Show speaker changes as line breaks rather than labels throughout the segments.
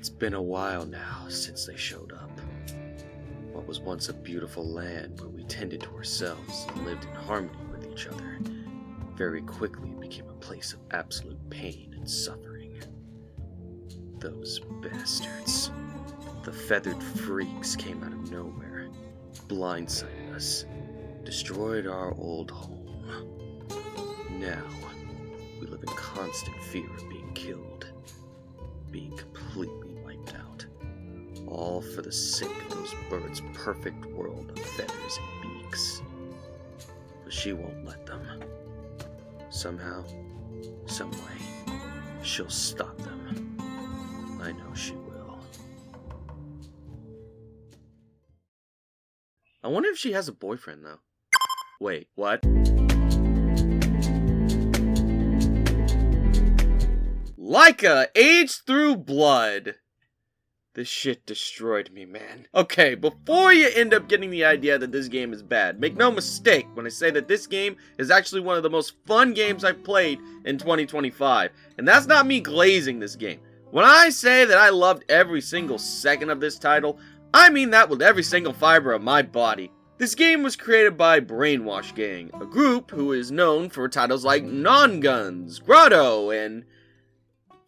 It's been a while now since they showed up. What was once a beautiful land where we tended to ourselves and lived in harmony with each other very quickly became a place of absolute pain and suffering. Those bastards. The feathered freaks came out of nowhere, blindsided us, destroyed our old home. Now, we live in constant fear of being killed, being completely wiped out, all for the sake of those birds' perfect world of feathers and beaks. But she won't let them. Somehow, someway, she'll stop them. I know she will. I wonder if she has a boyfriend, though. Wait, what? Laika, aged through blood. This shit destroyed me, man. Okay, before you end up getting the idea that this game is bad, make no mistake when I say that this game is actually one of the most fun games I've played in 2025. And that's not me glazing this game. When I say that I loved every single second of this title, I mean that with every single fiber of my body. This game was created by Brainwash Gang, a group who is known for titles like Non-Guns, Grotto, and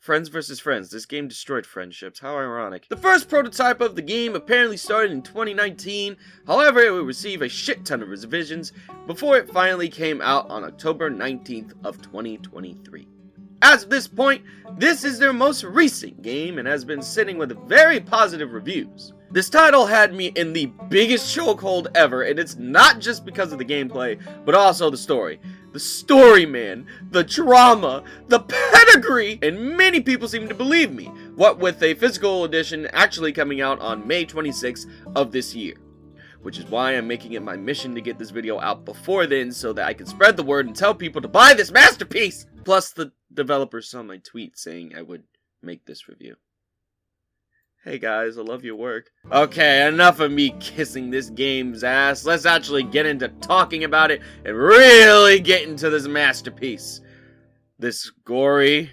Friends vs. Friends. This game destroyed friendships. How ironic. The first prototype of the game apparently started in 2019. However, it would receive a shit ton of revisions before it finally came out on October 19th of 2023. As of this point, this is their most recent game and has been sitting with very positive reviews. This title had me in the biggest chokehold ever, and it's not just because of the gameplay, but also the story. The story, man. The drama. The pedigree. And many people seem to believe me. What with a physical edition actually coming out on May 26th of this year. Which is why I'm making it my mission to get this video out before then so that I can spread the word and tell people to buy this masterpiece! Plus, the developers saw my tweet saying I would make this review. Hey guys, I love your work. Okay, enough of me kissing this game's ass. Let's actually get into talking about it and really get into this masterpiece. This gory,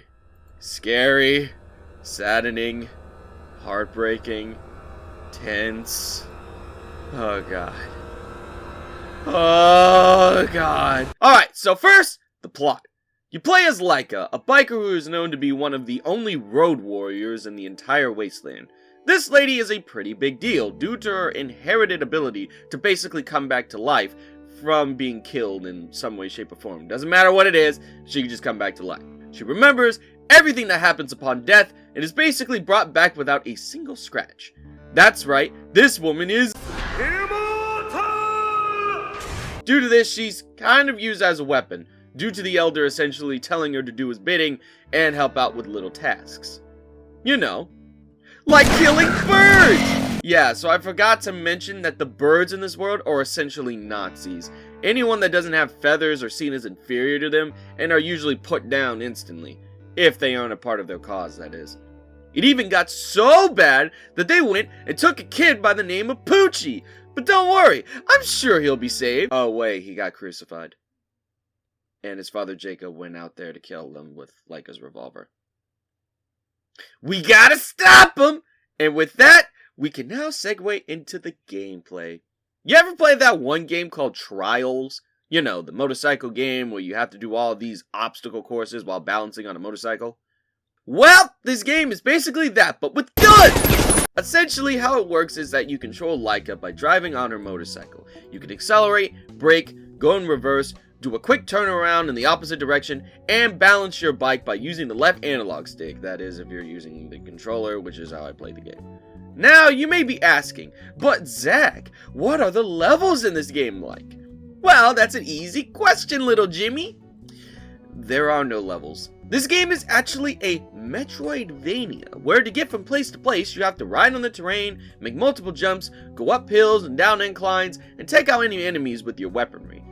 scary, saddening, heartbreaking, tense. Oh god. Oh god. Alright, so first, the plot. You play as Laika, a biker who is known to be one of the only road warriors in the entire wasteland. This lady is a pretty big deal due to her inherited ability to basically come back to life from being killed in some way, shape, or form. Doesn't matter what it is, she can just come back to life. She remembers everything that happens upon death and is basically brought back without a single scratch. That's right, this woman is immortal! Due to this, she's kind of used as a weapon, due to the Elder essentially telling her to do his bidding and help out with little tasks. You know, like killing birds! Yeah, so I forgot to mention that the birds in this world are essentially Nazis. Anyone that doesn't have feathers are seen as inferior to them and are usually put down instantly. If they aren't a part of their cause, that is. It even got so bad that they went and took a kid by the name of Poochie. But don't worry, I'm sure he'll be saved. Oh wait, he got crucified. And his father Jacob went out there to kill them with Laika's revolver. We gotta stop him! And with that, we can now segue into the gameplay. You ever play that one game called Trials? You know, the motorcycle game where you have to do all these obstacle courses while balancing on a motorcycle? Well, this game is basically that, but with guns! Essentially, how it works is that you control Laika by driving on her motorcycle. You can accelerate, brake, go in reverse, do a quick turnaround in the opposite direction, and balance your bike by using the left analog stick. That is, if you're using the controller, which is how I play the game. Now, you may be asking, but Zach, what are the levels in this game like? Well, that's an easy question, little Jimmy. There are no levels. This game is actually a Metroidvania, where to get from place to place, you have to ride on the terrain, make multiple jumps, go up hills and down inclines, and take out any enemies with your weaponry.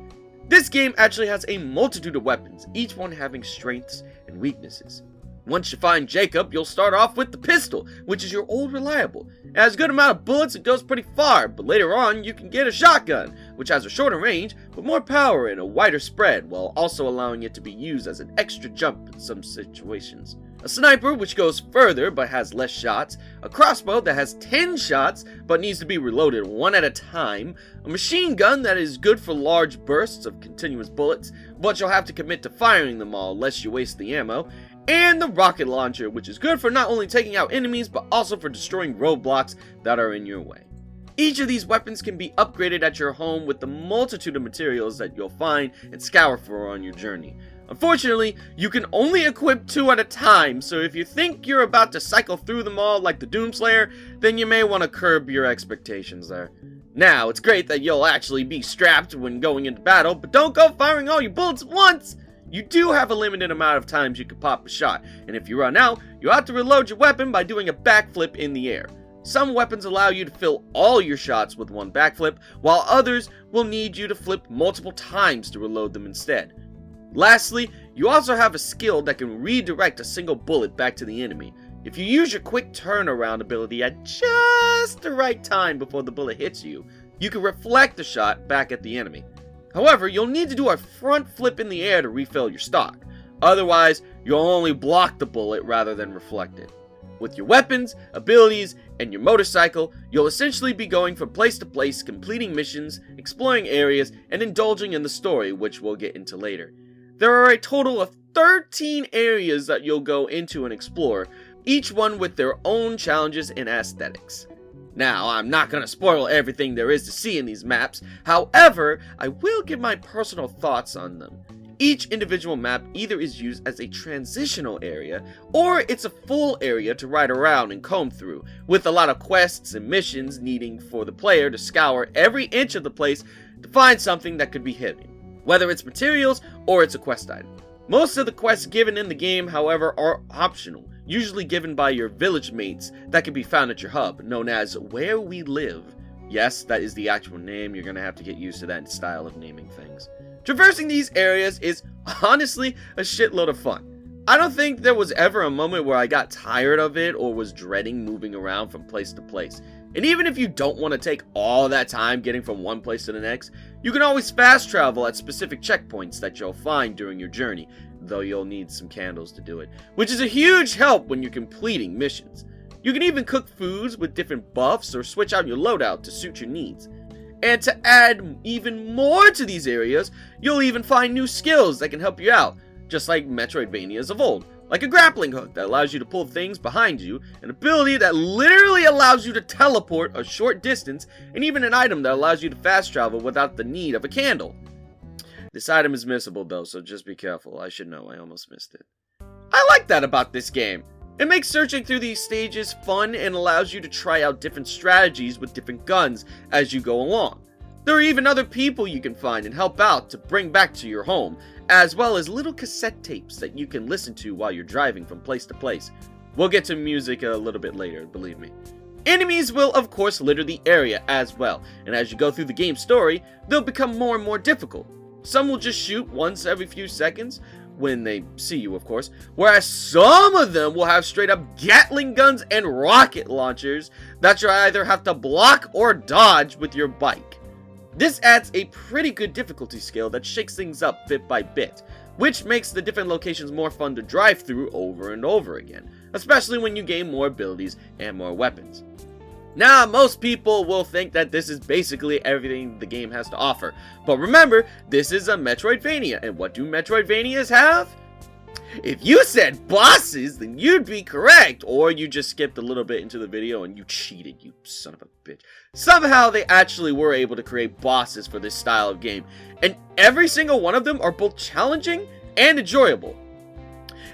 This game actually has a multitude of weapons, each one having strengths and weaknesses. Once you find Jacob, you'll start off with the pistol, which is your old reliable. It has a good amount of bullets and goes pretty far, but later on you can get a shotgun, which has a shorter range, but more power and a wider spread, while also allowing it to be used as an extra jump in some situations. A sniper, which goes further but has less shots, a crossbow that has 10 shots but needs to be reloaded one at a time, a machine gun that is good for large bursts of continuous bullets, but you'll have to commit to firing them all lest you waste the ammo, and the rocket launcher, which is good for not only taking out enemies but also for destroying roadblocks that are in your way. Each of these weapons can be upgraded at your home with the multitude of materials that you'll find and scour for on your journey. Unfortunately, you can only equip 2 at a time, so if you think you're about to cycle through them all like the Doomslayer, then you may want to curb your expectations there. Now, it's great that you'll actually be strapped when going into battle, but don't go firing all your bullets at once! You do have a limited amount of times you can pop a shot, and if you run out, you'll have to reload your weapon by doing a backflip in the air. Some weapons allow you to fill all your shots with one backflip, while others will need you to flip multiple times to reload them instead. Lastly, you also have a skill that can redirect a single bullet back to the enemy. If you use your quick turnaround ability at just the right time before the bullet hits you, you can reflect the shot back at the enemy. However, you'll need to do a front flip in the air to refill your stock. Otherwise, you'll only block the bullet rather than reflect it. With your weapons, abilities, and your motorcycle, you'll essentially be going from place to place, completing missions, exploring areas, and indulging in the story, which we'll get into later. There are a total of 13 areas that you'll go into and explore, each one with their own challenges and aesthetics. Now, I'm not going to spoil everything there is to see in these maps, however, I will give my personal thoughts on them. Each individual map either is used as a transitional area, or it's a full area to ride around and comb through, with a lot of quests and missions needing for the player to scour every inch of the place to find something that could be hidden, whether it's materials or it's a quest item. Most of the quests given in the game, however, are optional, usually given by your village mates that can be found at your hub, known as Where We Live. Yes, that is the actual name. You're going to have to get used to that style of naming things. Traversing these areas is honestly a shitload of fun. I don't think there was ever a moment where I got tired of it or was dreading moving around from place to place. And even if you don't want to take all that time getting from one place to the next, you can always fast travel at specific checkpoints that you'll find during your journey, though you'll need some candles to do it, which is a huge help when you're completing missions. You can even cook foods with different buffs or switch out your loadout to suit your needs. And to add even more to these areas, you'll even find new skills that can help you out, just like Metroidvanias of old, like a grappling hook that allows you to pull things behind you, an ability that literally allows you to teleport a short distance, and even an item that allows you to fast travel without the need of a candle. This item is missable though, so just be careful. I should know, I almost missed it. I like that about this game. It makes searching through these stages fun and allows you to try out different strategies with different guns as you go along. There are even other people you can find and help out to bring back to your home, as well as little cassette tapes that you can listen to while you're driving from place to place. We'll get to music a little bit later, believe me. Enemies will of course litter the area as well, and as you go through the game's story, they'll become more and more difficult. Some will just shoot once every few seconds, when they see you of course, whereas some of them will have straight up Gatling guns and rocket launchers that you either have to block or dodge with your bike. This adds a pretty good difficulty scale that shakes things up bit by bit, which makes the different locations more fun to drive through over and over again, especially when you gain more abilities and more weapons. Now, most people will think that this is basically everything the game has to offer, but remember, this is a Metroidvania, and what do Metroidvanias have? If you said bosses, then you'd be correct, or you just skipped a little bit into the video and you cheated, you son of a bitch. Somehow they actually were able to create bosses for this style of game, and every single one of them are both challenging and enjoyable.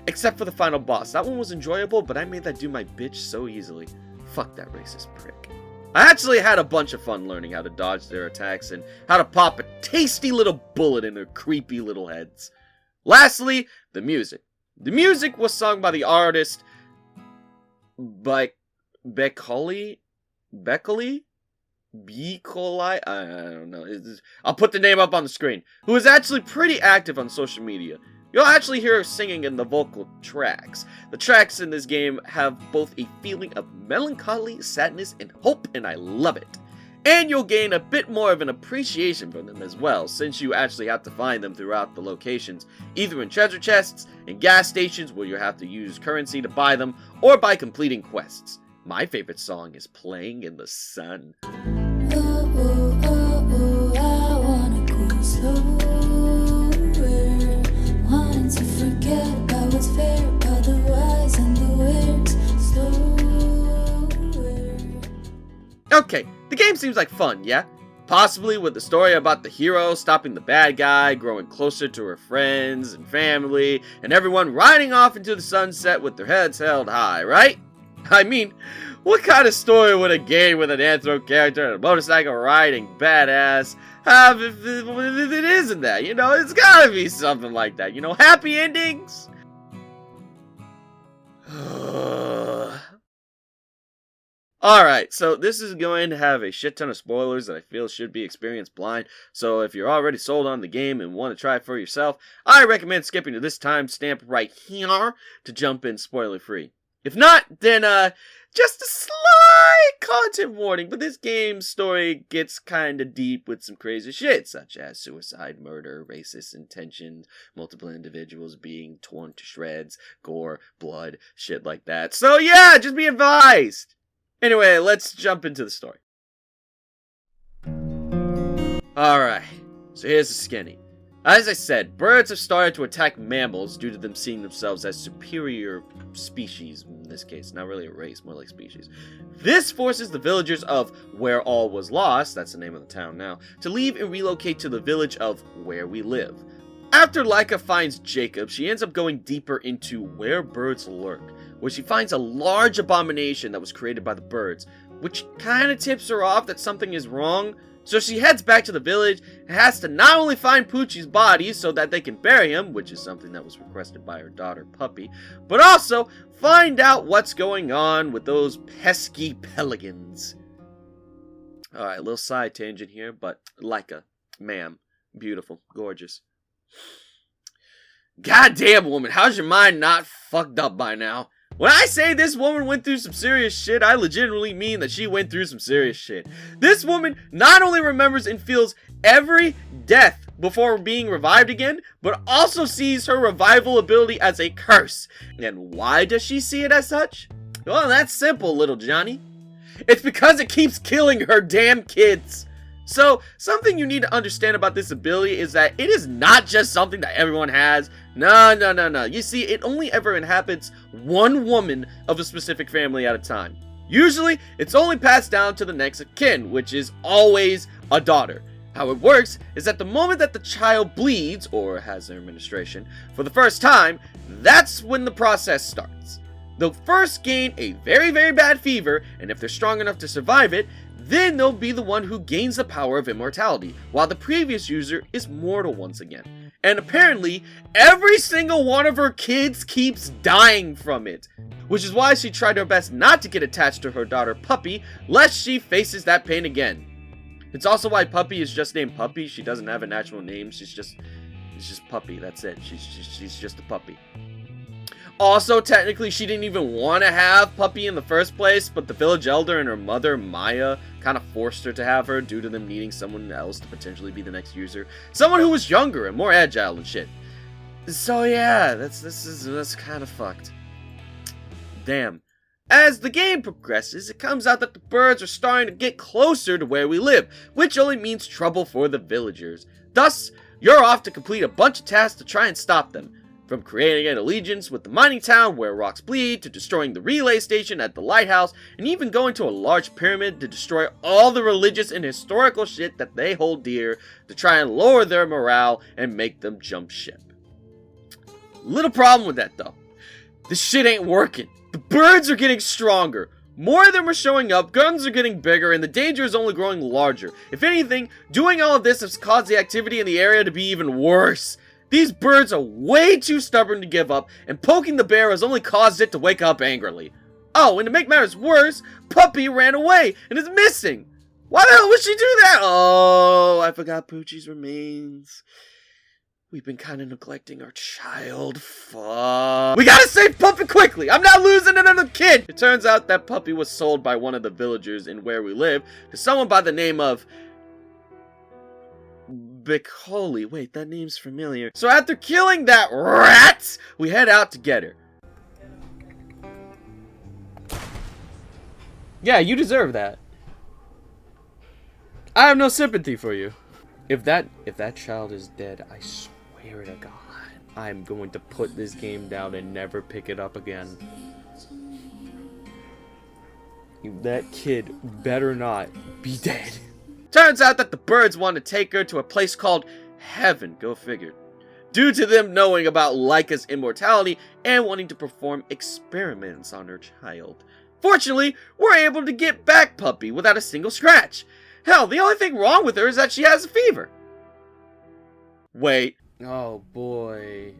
Except for the final boss. That one was enjoyable, but I made that do my bitch so easily. Fuck that racist prick. I actually had a bunch of fun learning how to dodge their attacks and how to pop a tasty little bullet in their creepy little heads. Lastly, the music. The music was sung by the artist Becoli? I don't know. I'll put the name up on the screen. Who is actually pretty active on social media. You'll actually hear her singing in the vocal tracks. The tracks in this game have both a feeling of melancholy, sadness, and hope, and I love it. And you'll gain a bit more of an appreciation for them as well, since you actually have to find them throughout the locations, either in treasure chests, in gas stations where you have to use currency to buy them, or by completing quests. My favorite song is Playing in the Sun.
Oh, oh, oh, oh, I wanna go slower. Wanting to forget about what's fair, about the whys and the wheres. Slower.
Okay, the game seems like fun, yeah? Possibly with the story about the hero stopping the bad guy, growing closer to her friends and family, and everyone riding off into the sunset with their heads held high, right? I mean, what kind of story would a game with an anthro character and a motorcycle riding badass have if it isn't that? You know, it's gotta be something like that. You know, happy endings? Alright, so this is going to have a shit ton of spoilers that I feel should be experience blind, so if you're already sold on the game and want to try it for yourself, I recommend skipping to this timestamp right here to jump in spoiler free. If not, then just a slight content warning, but this game's story gets kinda deep with some crazy shit, such as suicide, murder, racist intentions, multiple individuals being torn to shreds, gore, blood, shit like that. So yeah, just be advised! Anyway, let's jump into the story. Alright, so here's the skinny. As I said, birds have started to attack mammals due to them seeing themselves as superior species, in this case, not really a race, more like species. This forces the villagers of Where All Was Lost, that's the name of the town now, to leave and relocate to the village of Where We Live. After Laika finds Jacob, she ends up going deeper into Where Birds Lurk, where she finds a large abomination that was created by the birds, which kinda tips her off that something is wrong. So she heads back to the village and has to not only find Poochie's body so that they can bury him, which is something that was requested by her daughter Puppy, but also find out what's going on with those pesky pelicans. Alright, little side tangent here, but Laika, ma'am, beautiful, gorgeous. Goddamn woman, how's your mind not fucked up by now? When I say this woman went through some serious shit, I legitimately mean that she went through some serious shit. This woman not only remembers and feels every death before being revived again, but also sees her revival ability as a curse. And why does she see it as such? Well, that's simple, little Johnny. It's because it keeps killing her damn kids. So, something you need to understand about this ability is that it is not just something that everyone has. No. You see, it only ever inhabits one woman of a specific family at a time. Usually, it's only passed down to the next of kin, which is always a daughter. How it works is that the moment that the child bleeds, or has their menstruation, for the first time, that's when the process starts. They'll first gain a very, very bad fever, and if they're strong enough to survive it, then they'll be the one who gains the power of immortality, while the previous user is mortal once again. And apparently, every single one of her kids keeps dying from it, which is why she tried her best not to get attached to her daughter Puppy, lest she faces that pain again. It's also why Puppy is just named Puppy. She doesn't have an actual name, it's just Puppy, that's it, she's just a puppy. Also, technically, she didn't even want to have Puppy in the first place, but the village elder and her mother, Maya, kind of forced her to have her due to them needing someone else to potentially be the next user. Someone who was younger and more agile and shit. So yeah, that's kind of fucked. Damn. As the game progresses, it comes out that the birds are starting to get closer to where we live, which only means trouble for the villagers. Thus, you're off to complete a bunch of tasks to try and stop them. From creating an allegiance with the mining town where rocks bleed, to destroying the relay station at the lighthouse, and even going to a large pyramid to destroy all the religious and historical shit that they hold dear to try and lower their morale and make them jump ship. Little problem with that though. This shit ain't working. The birds are getting stronger. More of them are showing up, guns are getting bigger, and the danger is only growing larger. If anything, doing all of this has caused the activity in the area to be even worse. These birds are way too stubborn to give up, and poking the bear has only caused it to wake up angrily. Oh, and to make matters worse, Puppy ran away and is missing. Why the hell would she do that? Oh, I forgot Poochie's remains. We've been kind of neglecting our child. Fuck. We gotta save Puppy quickly! I'm not losing another kid! It turns out that puppy was sold by one of the villagers in where we live to someone by the name of Bicoli. Wait, that name's familiar. So after killing that rat, we head out to get her. Yeah, you deserve that. I have no sympathy for you. If that child is dead, I swear to God, I'm going to put this game down and never pick it up again. That kid better not be dead. Turns out that the birds want to take her to a place called Heaven. Go figure. Due to them knowing about Laika's immortality and wanting to perform experiments on her child. Fortunately, we're able to get back Puppy without a single scratch. Hell, the only thing wrong with her is that she has a fever. Wait. Oh boy.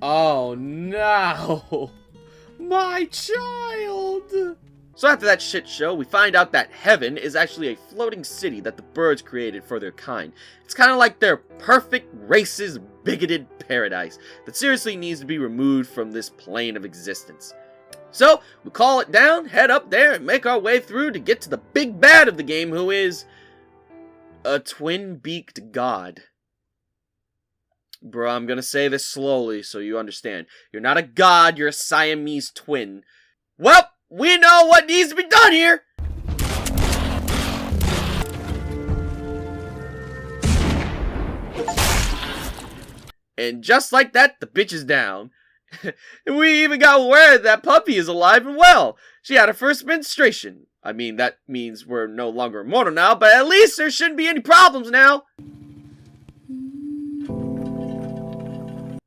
Oh no. My child. So after that shit show, we find out that Heaven is actually a floating city that the birds created for their kind. It's kind of like their perfect, racist, bigoted paradise that seriously needs to be removed from this plane of existence. So, we call it down, head up there, and make our way through to get to the big bad of the game, who is a twin-beaked god. Bro, I'm gonna say this slowly so you understand. You're not a god, you're a Siamese twin. Well, we know what needs to be done here! And just like that, the bitch is down. And we even got word that Puppy is alive and well. She had her first menstruation. I mean, that means we're no longer immortal now, but at least there shouldn't be any problems now.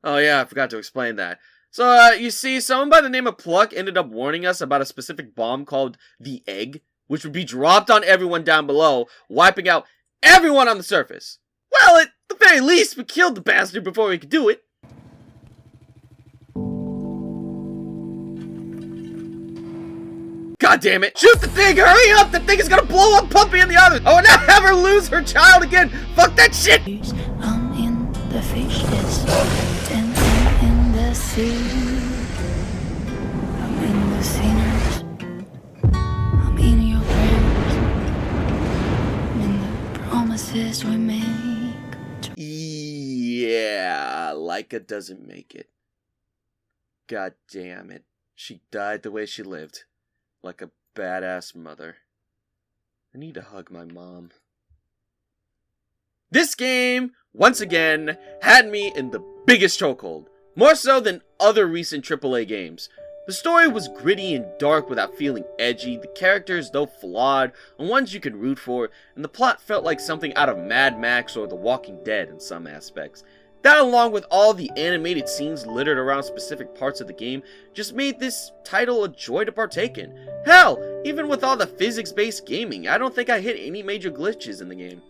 Oh yeah, I forgot to explain that. So, you see, someone by the name of Pluck ended up warning us about a specific bomb called the Egg, which would be dropped on everyone down below, wiping out everyone on the surface. Well, at the very least, we killed the bastard before we could do it. God damn it! Shoot the thing! Hurry up! The thing is gonna blow up Puppy and the others! I will not have her lose her child again! Fuck that shit!
I'm in the fishes, dancing in the sea. I'm in the sinners, I'm in your prayers, I'm in the promises we make.
Yeah, Laika doesn't make it. God damn it. She died the way she lived. Like a badass mother. I need to hug my mom. This game, once again, had me in the biggest chokehold. More so than other recent AAA games. The story was gritty and dark without feeling edgy, the characters, though flawed, are ones you could root for, and the plot felt like something out of Mad Max or The Walking Dead in some aspects. That, along with all the animated scenes littered around specific parts of the game, just made this title a joy to partake in. Hell, even with all the physics-based gaming, I don't think I hit any major glitches in the game.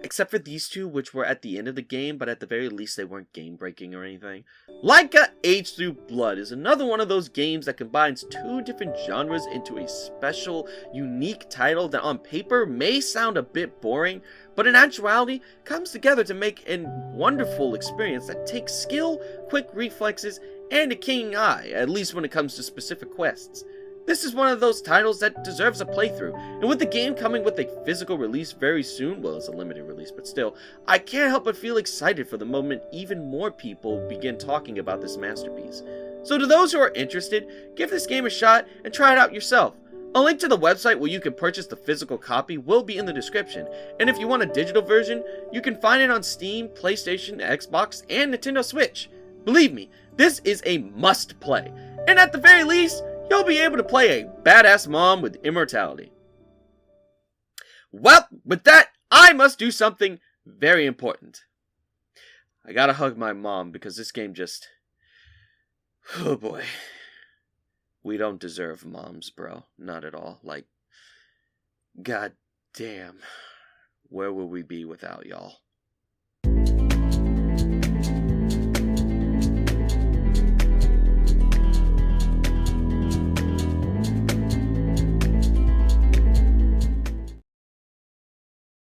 Except for these two, which were at the end of the game, but at the very least they weren't game-breaking or anything. Laika Age Through Blood is another one of those games that combines two different genres into a special, unique title that on paper may sound a bit boring, but in actuality comes together to make a wonderful experience that takes skill, quick reflexes, and a keen eye, at least when it comes to specific quests. This is one of those titles that deserves a playthrough, and with the game coming with a physical release very soon, well, it's a limited release, but still, I can't help but feel excited for the moment even more people begin talking about this masterpiece. So to those who are interested, give this game a shot and try it out yourself. A link to the website where you can purchase the physical copy will be in the description, and if you want a digital version, you can find it on Steam, PlayStation, Xbox, and Nintendo Switch. Believe me, this is a must-play, and at the very least, you'll be able to play a badass mom with immortality. Well, with that, I must do something very important. I gotta hug my mom because this game just... Oh boy. We don't deserve moms, bro. Not at all. Like, god damn. Where would we be without y'all?